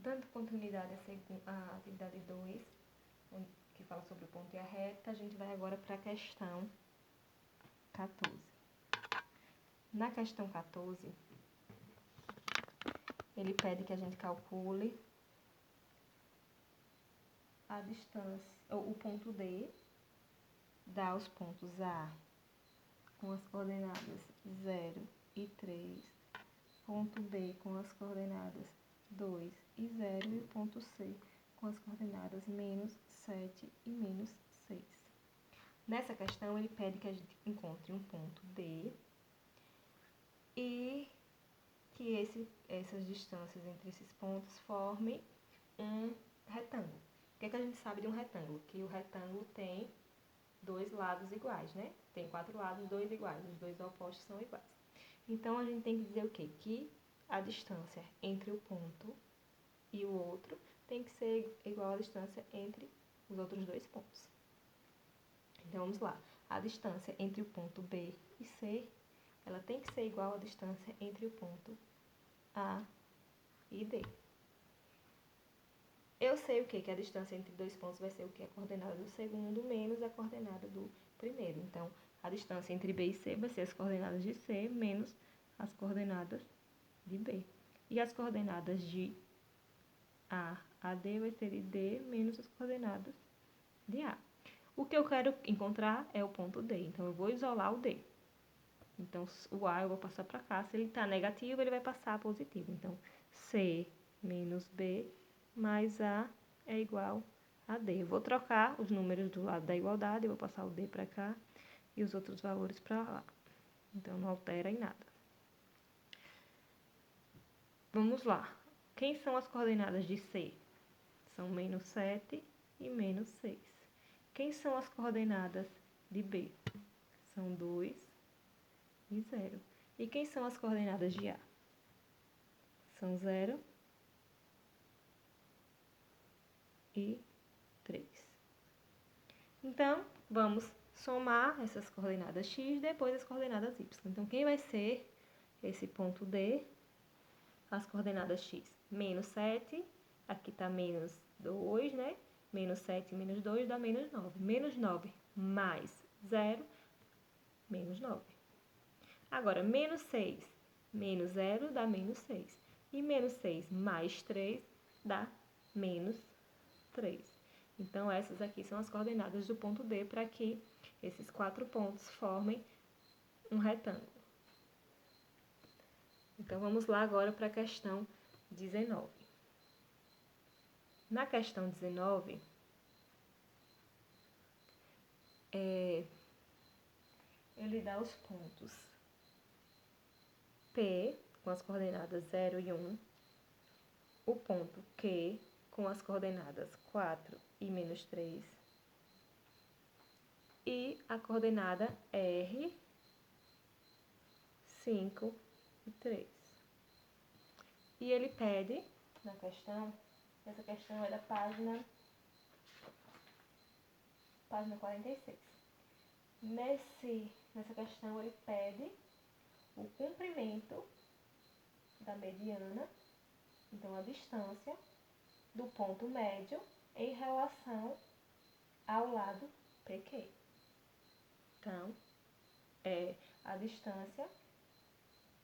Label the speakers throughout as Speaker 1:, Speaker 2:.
Speaker 1: tanto continuidade a atividade 2, que fala sobre o ponto e a reta, a gente vai agora para a questão 14. Na questão 14, ele pede que a gente calcule a distância, o ponto D, dá os pontos A com as coordenadas 0 e 3, ponto B com as coordenadas 2 e 0 e o ponto C com as coordenadas menos 7 e menos 6. Nessa questão, ele pede que a gente encontre um ponto D e que essas distâncias entre esses pontos formem um retângulo. O que a gente sabe de um retângulo? Que o retângulo tem dois lados iguais, né? Tem 4 lados, 2 iguais, os dois opostos são iguais. Então, a gente tem que dizer o quê? Que a distância entre o ponto e o outro tem que ser igual à distância entre os outros dois pontos. Então, vamos lá. A distância entre o ponto B e C, ela tem que ser igual à distância entre o ponto A e D. Eu sei o quê? Que a distância entre dois pontos vai ser o quê? A coordenada do segundo menos a coordenada do primeiro. Então, a distância entre B e C vai ser as coordenadas de C menos as coordenadas de B. E as coordenadas de A a D vai ser de D menos as coordenadas de A. O que eu quero encontrar é o ponto D, então eu vou isolar o D. Então, o A eu vou passar para cá, se ele está negativo, ele vai passar positivo. Então, C menos B mais A é igual a D. Eu vou trocar os números do lado da igualdade, eu vou passar o D para cá e os outros valores para lá. Então, não altera em nada. Vamos lá. Quem são as coordenadas de C? São menos 7 e menos 6. Quem são as coordenadas de B? São 2 e 0. E quem são as coordenadas de A? São 0 e 3. Então, vamos somar essas coordenadas x, depois as coordenadas y. Então, quem vai ser esse ponto D? As coordenadas x, menos 7, aqui está menos 2, né? Menos 7 menos 2 dá menos 9. Menos 9 mais 0, menos 9. Agora, menos 6 menos 0 dá menos 6. E menos 6 mais 3 dá menos 3. Então, essas aqui são as coordenadas do ponto D para que esses 4 pontos formem um retângulo. Então, vamos lá agora para a questão 19. Na questão 19, ele dá os pontos P, com as coordenadas 0 e 1, o ponto Q, com as coordenadas 4 e menos 3, e a coordenada R, 5 e 3. E ele pede, na questão, essa questão é da página 46. Nessa questão, ele pede o comprimento da mediana, então a distância do ponto médio em relação ao lado PQ. Então, é a distância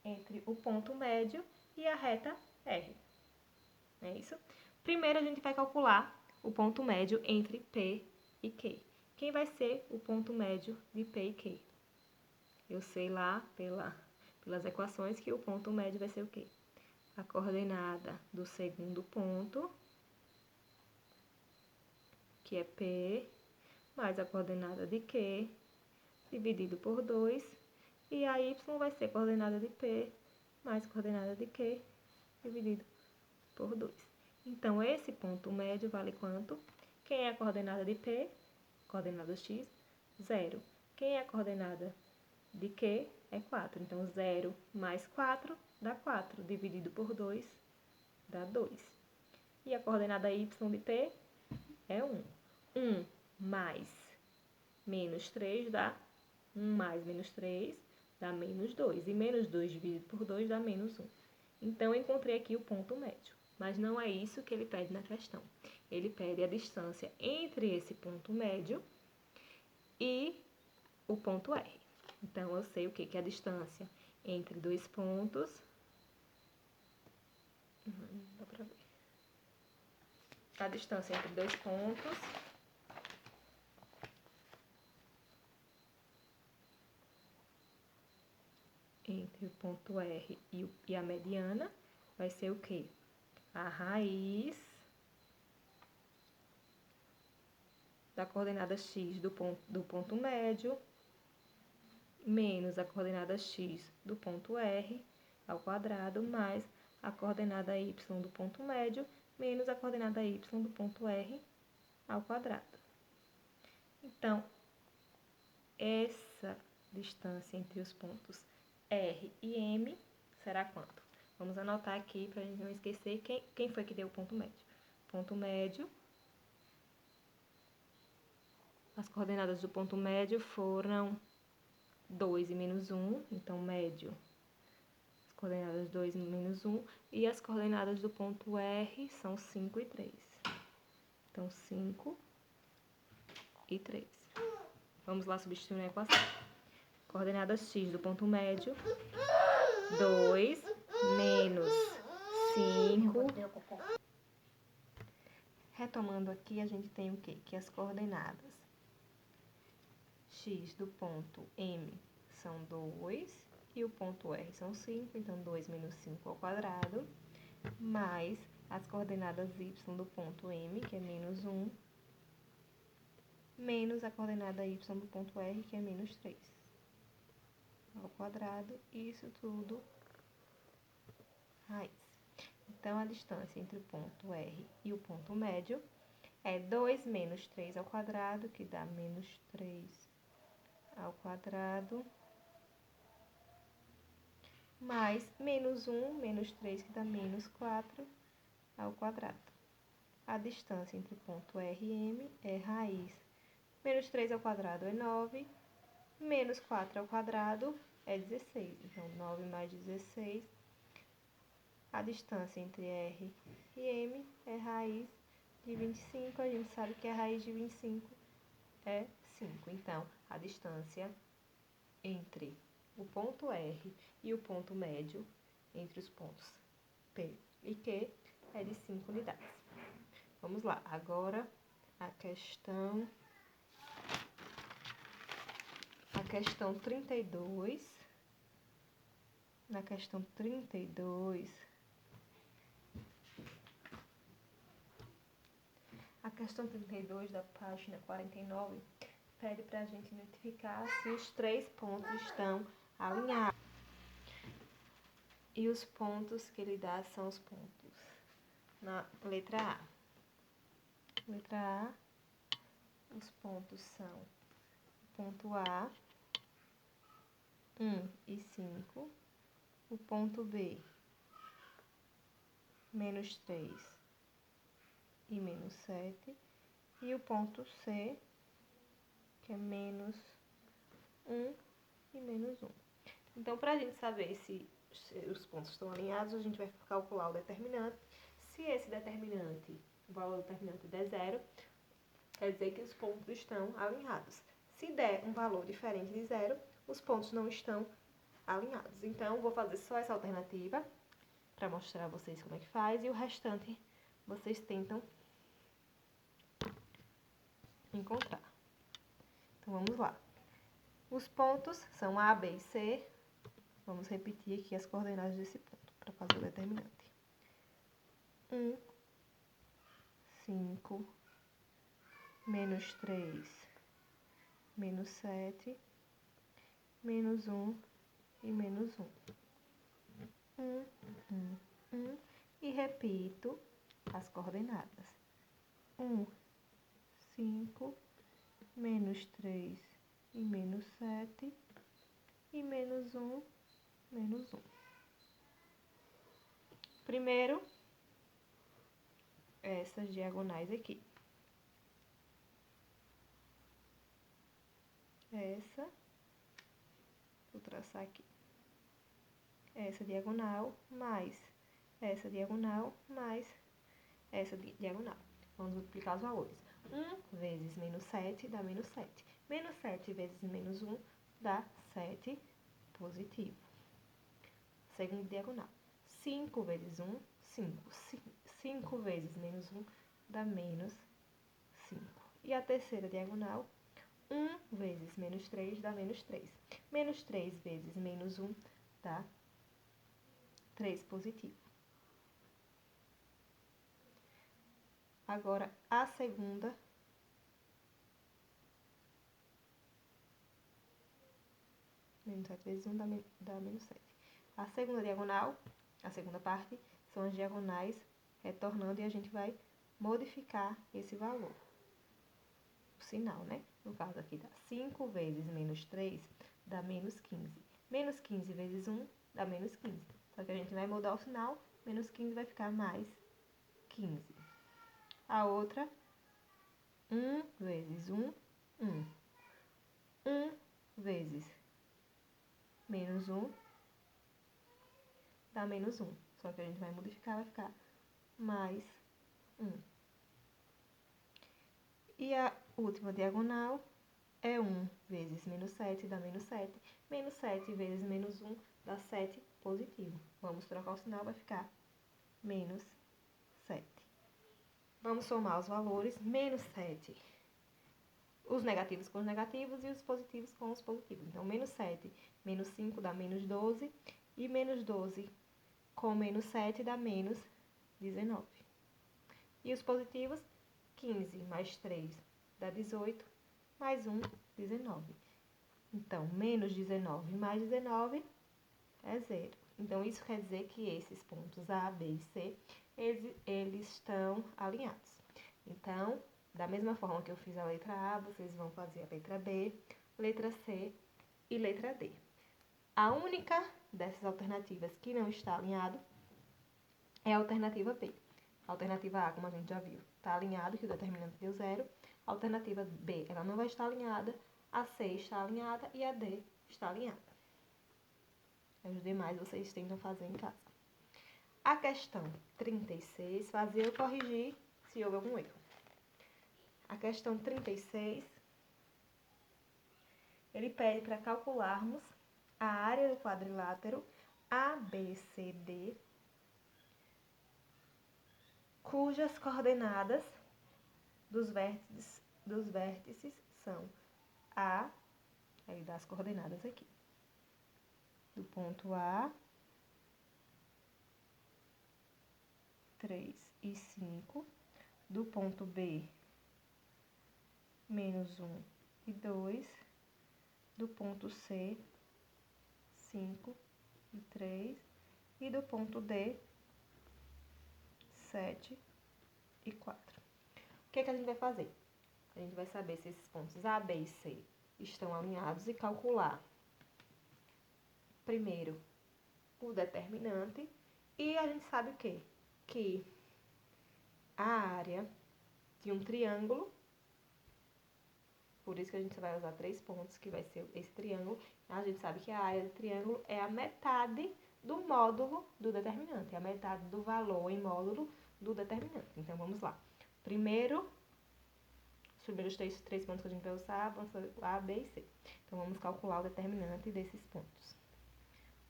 Speaker 1: entre o ponto médio e a reta R. É isso? Primeiro, a gente vai calcular o ponto médio entre P e Q. Quem vai ser o ponto médio de P e Q? Eu sei lá, pelas equações, que o ponto médio vai ser o quê? A coordenada do segundo ponto, que é P, mais a coordenada de Q, dividido por 2, e a Y vai ser coordenada de P, mais coordenada de Q, dividido por 2. Então, esse ponto médio vale quanto? Quem é a coordenada de P? Coordenada x, 0. Quem é a coordenada de Q? É 4. Então, 0 mais 4 dá 4. Dividido por 2 dá 2. E a coordenada y de P é 1. 1 mais menos 3 dá 1 mais menos 3 dá menos 2. E menos 2 dividido por 2 dá menos 1. Então, eu encontrei aqui o ponto médio. Mas não é isso que ele pede na questão. Ele pede a distância entre esse ponto médio e o ponto R. Então, eu sei o quê? Que a distância entre dois pontos... Dá pra ver. A distância entre dois pontos... entre o ponto R e a mediana, vai ser o quê? A raiz da coordenada x do ponto médio, menos a coordenada x do ponto R ao quadrado, mais a coordenada y do ponto médio, menos a coordenada y do ponto R ao quadrado. Então, essa distância entre os pontos R e M será quanto? Vamos anotar aqui para a gente não esquecer quem foi que deu o ponto médio. Ponto médio, as coordenadas do ponto médio foram 2 e menos 1, então médio, as coordenadas 2 e menos 1, e as coordenadas do ponto R são 5 e 3. Então, 5 e 3. Vamos lá substituir na equação. Coordenada x do ponto médio, 2 menos 5. Retomando aqui, a gente tem o quê? Que as coordenadas x do ponto M são 2 e o ponto R são 5, então 2 menos 5 ao quadrado, mais as coordenadas y do ponto M, que é menos 1, menos a coordenada y do ponto R, que é menos 3, ao quadrado, isso tudo raiz. Então, a distância entre o ponto R e o ponto médio é 2 menos 3 ao quadrado, que dá menos 3 ao quadrado, mais menos 1, menos 3, que dá menos 4 ao quadrado. A distância entre o ponto R e M é raiz. Menos 3 ao quadrado é 9, menos 4 ao quadrado é 16. Então, 9 mais 16. A distância entre R e M é raiz de 25. A gente sabe que a raiz de 25 é 5. Então, a distância entre o ponto R e o ponto médio, entre os pontos P e Q, é de 5 unidades. Vamos lá, agora a questão 32. Na questão 32, a questão 32 da página 49 pede para a gente identificar se os três pontos estão alinhados. E os pontos que ele dá são os pontos na letra A. Letra A, os pontos são o ponto A, 1 e 5, o ponto B, menos 3 e menos 7, e o ponto C, que é menos 1 e menos 1. Então, para a gente saber se os pontos estão alinhados, a gente vai calcular o determinante. Se esse determinante, o valor determinante der 0, quer dizer que os pontos estão alinhados. Se der um valor diferente de 0, os pontos não estão alinhados. Então, vou fazer só essa alternativa para mostrar a vocês como é que faz, e o restante vocês tentam encontrar. Então, vamos lá. Os pontos são A, B e C. Vamos repetir aqui as coordenadas desse ponto para fazer o determinante. 1, 5, menos 3, menos 7, menos 1 e menos 1. 1, 1, 1. E repito as coordenadas. 1, 5, menos 3 e menos 7, e menos 1, menos 1. Primeiro, essas diagonais aqui. Essa, vou traçar aqui. Essa diagonal, mais essa diagonal, mais essa diagonal. Vamos multiplicar os valores. 1 vezes menos 7 dá menos 7. Menos 7 vezes menos 1 dá 7 positivo. Segunda diagonal. 5 vezes 1, 5. 5 vezes menos 1 dá menos 5. E a terceira diagonal, 1 vezes menos 3 dá menos 3. Menos 3 vezes menos 1 dá 3 positivo. Agora, a segunda menos 7 vezes 1 dá menos 7. A segunda diagonal, a segunda parte, são as diagonais retornando e a gente vai modificar esse valor. O sinal, né? No caso aqui dá 5 vezes menos 3 dá menos 15. Menos 15 vezes 1 dá menos 15. Só que a gente vai mudar o sinal, menos 15 vai ficar mais 15. A outra, 1 vezes 1, 1. 1 vezes menos 1 dá menos 1. Só que a gente vai modificar, vai ficar mais 1. E a última diagonal é 1 vezes menos 7 dá menos 7. Menos 7 vezes menos 1 dá 7 positivo. Vamos trocar o sinal, vai ficar menos 7. Vamos somar os valores. Menos 7. Os negativos com os negativos e os positivos com os positivos. Então, menos 7 menos 5 dá menos 12. E menos 12 com menos 7 dá menos 19. E os positivos, 15 mais 3 dá 18, mais 1, 19. Então, menos 19 mais 19 é 0. Então, isso quer dizer que esses pontos A, B e C, eles estão alinhados. Então, da mesma forma que eu fiz a letra A, vocês vão fazer a letra B, letra C e letra D. A única dessas alternativas que não está alinhado é a alternativa B. A alternativa A, como a gente já viu, está alinhado, que o determinante deu 0. A alternativa B, ela não vai estar alinhada. A C está alinhada e a D está alinhada. Os demais vocês tentam fazer em casa. A questão 36, fazer eu corrigir se houve algum erro. A questão 36, ele pede para calcularmos a área do quadrilátero ABCD, cujas coordenadas dos vértices são A, aí dá as coordenadas aqui, do ponto A, 3 e 5, do ponto B, menos 1 e 2, do ponto C, 5 e 3, e do ponto D, 7 e 4. O que é que a gente vai fazer? A gente vai saber se esses pontos A, B e C estão alinhados e calcular primeiro o determinante. E a gente sabe o quê? Que a área de um triângulo, por isso que a gente vai usar 3 pontos, que vai ser esse triângulo, a gente sabe que a área do triângulo é a metade do módulo do determinante, é a metade do valor em módulo do determinante. Então, vamos lá. Primeiro, os primeiros três pontos que a gente vai usar vão ser A, B e C. Então, vamos calcular o determinante desses pontos.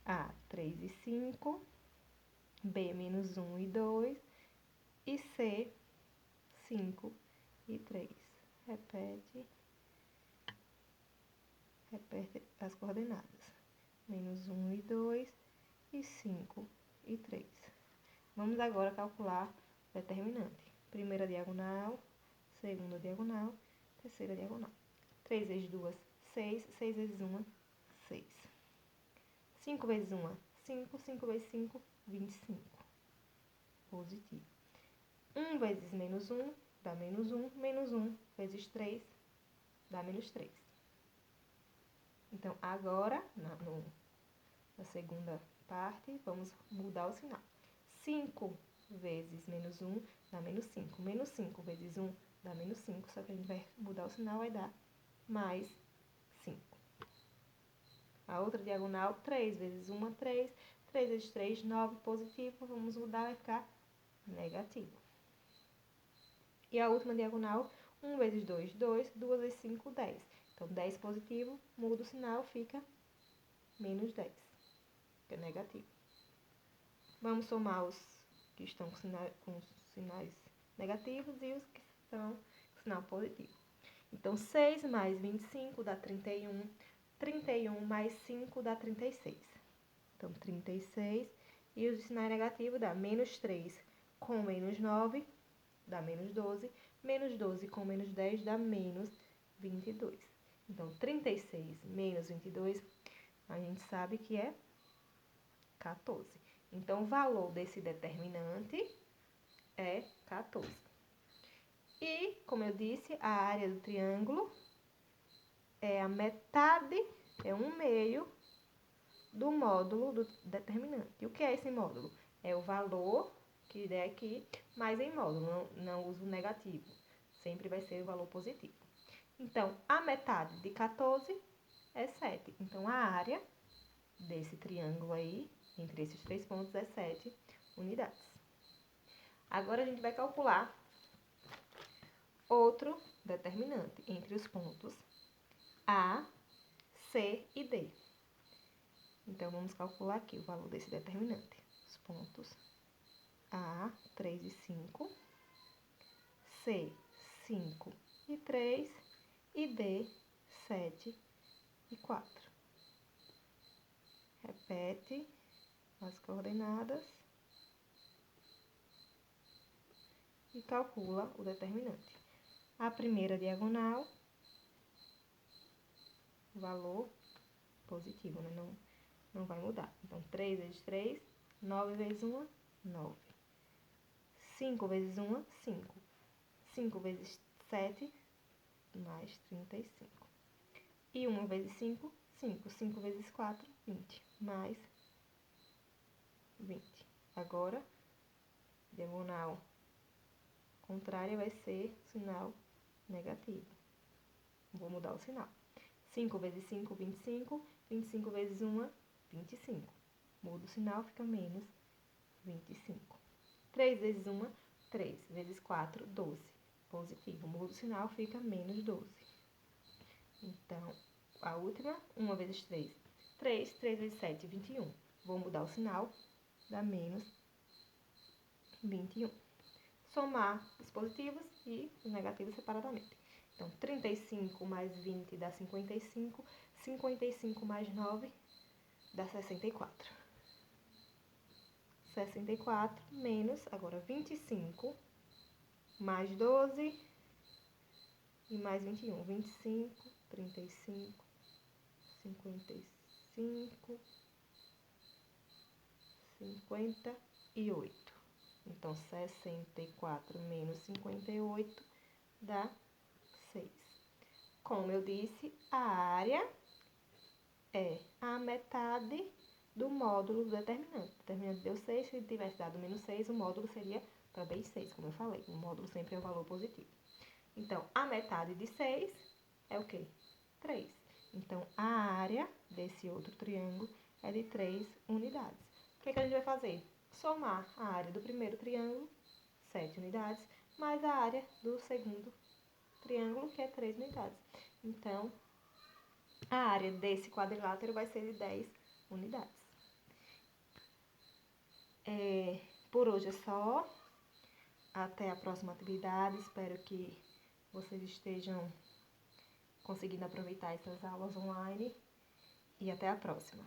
Speaker 1: A, 3 e 5, B, menos 1 e 2, e C, 5 e 3. Repete as coordenadas. Menos 1 e 2, e 5 e 3. Vamos agora calcular o determinante. Primeira diagonal, segunda diagonal, terceira diagonal. 3 vezes 2, 6. 6 vezes 1, 6. 5 vezes 1, 5. 5 vezes 5, 25. Positivo. 1 vezes menos 1 dá menos 1. Menos 1 vezes 3 dá menos 3. Então, agora, na segunda parte, vamos mudar o sinal. 5 vezes menos 1 dá menos 5. Menos 5 vezes 1 dá menos 5, só que a gente vai mudar o sinal, vai dar mais 5. A outra diagonal, 3 vezes 1, 3. 3 vezes 3, 9, positivo. Vamos mudar, vai ficar negativo. E a última diagonal, 1 vezes 2, 2, 2 vezes 5, 10. Então, 10 positivo, muda o sinal, fica menos 10, que é negativo. Vamos somar os que estão com sinais negativos e os que estão com sinal positivo. Então, 6 mais 25 dá 31. 31 mais 5 dá 36. Então, 36. E os sinais negativos dá menos 3 com menos 9 dá menos 12. Menos 12 com menos 10 dá menos 22. Então, 36 menos 22, a gente sabe que é 14. Então, o valor desse determinante é 14. E, como eu disse, a área do triângulo é a metade, é 1/2 do módulo do determinante. E o que é esse módulo? É o valor que der aqui, mas em módulo, não uso negativo. Sempre vai ser o valor positivo. Então, a metade de 14 é 7. Então, a área desse triângulo aí, entre esses 3 pontos, é 7 unidades. Agora, a gente vai calcular outro determinante entre os pontos A, C e D. Então, vamos calcular aqui o valor desse determinante. Os pontos A, 3 e 5, C, 5 e 3 e D, 7 e 4. Repete as coordenadas e calcula o determinante. A primeira diagonal, valor positivo, né? Não vai mudar. Então, 3 vezes 3, 9 vezes 1, 9. 5 vezes 1, 5. 5 vezes 7, mais 35. E 1 vezes 5, 5. 5 vezes 4, 20. Mais 20. Agora, diagonal contrária vai ser sinal negativo. Vou mudar o sinal. 5 vezes 5, 25. 25 vezes 1, 25. Muda o sinal, fica menos 25. 3 vezes 1, 3. Vezes 4, 12. Positivo. Muda o sinal, fica menos 12. Então, a última, 1 vezes 3. 3. 3 vezes 7, 21. Vou mudar o sinal, dá menos 21. Somar os positivos e os negativos separadamente. Então, 35 mais 20 dá 55. 55 mais 9 dá 64. 64 menos, agora 25, mais 12 e mais 21. 25, 35, 55, 58. Então, 64 menos 58 dá 6. Como eu disse, a área é a metade do módulo do determinante. O determinante deu 6, se tivesse dado menos 6, o módulo seria também 6, como eu falei. O módulo sempre é um valor positivo. Então, a metade de 6 é o quê? 3. Então, a área desse outro triângulo é de 3 unidades. O que a gente vai fazer? Somar a área do primeiro triângulo, 7 unidades, mais a área do segundo triângulo, que é 3 unidades. Então, a área desse quadrilátero vai ser de 10 unidades. Por hoje é só. Até a próxima atividade. Espero que vocês estejam conseguindo aproveitar essas aulas online. E até a próxima.